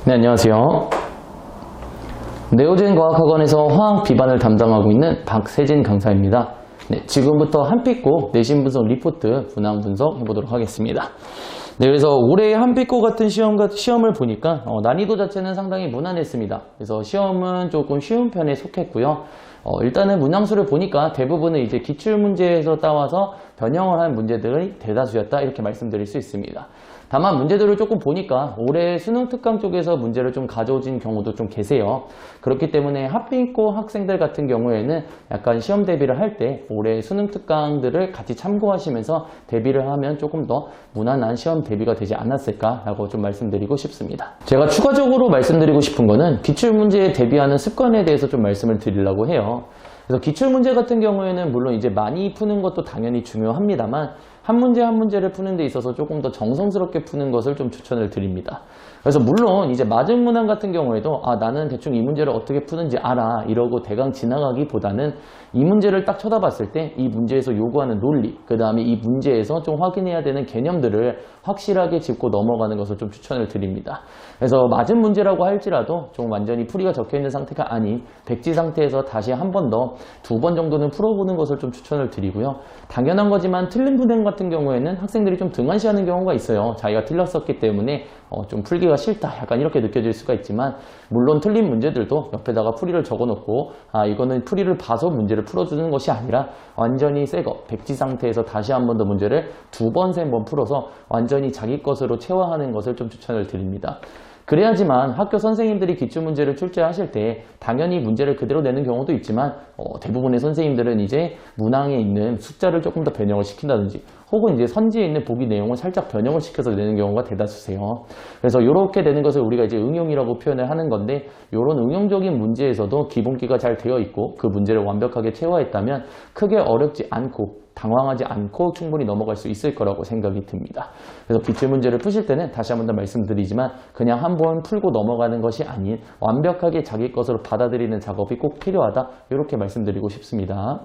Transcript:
네, 안녕하세요. 네오젠 과학학원에서 화학 비반을 담당하고 있는 박세진 강사입니다. 네, 지금부터 한빛고 내신 분석 리포트 분황 분석 해보도록 하겠습니다. 네, 그래서 올해 한빛고 같은 시험을 보니까 난이도 자체는 상당히 무난했습니다. 그래서 시험은 조금 쉬운 편에 속했고요. 일단은 문항수를 보니까 대부분은 이제 기출문제에서 따와서 변형을 한 문제들이 대다수였다 이렇게 말씀드릴 수 있습니다. 다만 문제들을 조금 보니까 올해 수능 특강 쪽에서 문제를 좀 가져오신 경우도 좀 계세요. 그렇기 때문에 한빛고 학생들 같은 경우에는 약간 시험 대비를 할 때 올해 수능 특강들을 같이 참고하시면서 대비를 하면 조금 더 무난한 시험 대비가 되지 않았을까라고 좀 말씀드리고 싶습니다. 제가 추가적으로 말씀드리고 싶은 거는 기출문제에 대비하는 습관에 대해서 좀 말씀을 드리려고 해요. 그래서 기출문제 같은 경우에는 물론 이제 많이 푸는 것도 당연히 중요합니다만 한 문제 한 문제를 푸는 데 있어서 조금 더 정성스럽게 푸는 것을 좀 추천을 드립니다. 그래서 물론 이제 맞은 문항 같은 경우에도 나는 대충 이 문제를 어떻게 푸는지 알아 이러고 대강 지나가기보다는 이 문제를 딱 쳐다봤을 때 이 문제에서 요구하는 논리, 그 다음에 이 문제에서 좀 확인해야 되는 개념들을 확실하게 짚고 넘어가는 것을 좀 추천을 드립니다. 그래서 맞은 문제라고 할지라도 좀 완전히 풀이가 적혀있는 상태가 아닌 백지 상태에서 다시 한 번 더, 두 번 정도는 풀어보는 것을 좀 추천을 드리고요. 당연한 거지만 틀린 문항 같은 경우에는 학생들이 좀 등한시하는 경우가 있어요. 자기가 틀렸었기 때문에 좀 풀기가 싫다 약간 이렇게 느껴질 수가 있지만 물론 틀린 문제들도 옆에다가 풀이를 적어놓고 이거는 풀이를 봐서 문제를 풀어주는 것이 아니라 완전히 새거 백지 상태에서 다시 한 번 더 문제를 두 번, 세 번 풀어서 완전히 자기 것으로 체화하는 것을 좀 추천을 드립니다. 그래야지만 학교 선생님들이 기출문제를 출제하실 때 당연히 문제를 그대로 내는 경우도 있지만 대부분의 선생님들은 이제 문항에 있는 숫자를 조금 더 변형을 시킨다든지 혹은 이제 선지에 있는 보기 내용을 살짝 변형을 시켜서 내는 경우가 대다수세요. 그래서 이렇게 되는 것을 우리가 이제 응용이라고 표현을 하는 건데 이런 응용적인 문제에서도 기본기가 잘 되어 있고 그 문제를 완벽하게 체화했다면 크게 어렵지 않고 당황하지 않고 충분히 넘어갈 수 있을 거라고 생각이 듭니다. 그래서 기출문제를 푸실 때는 다시 한 번 더 말씀드리지만 그냥 한번 풀고 넘어가는 것이 아닌 완벽하게 자기 것으로 받아들이는 작업이 꼭 필요하다 이렇게 말씀드리고 싶습니다.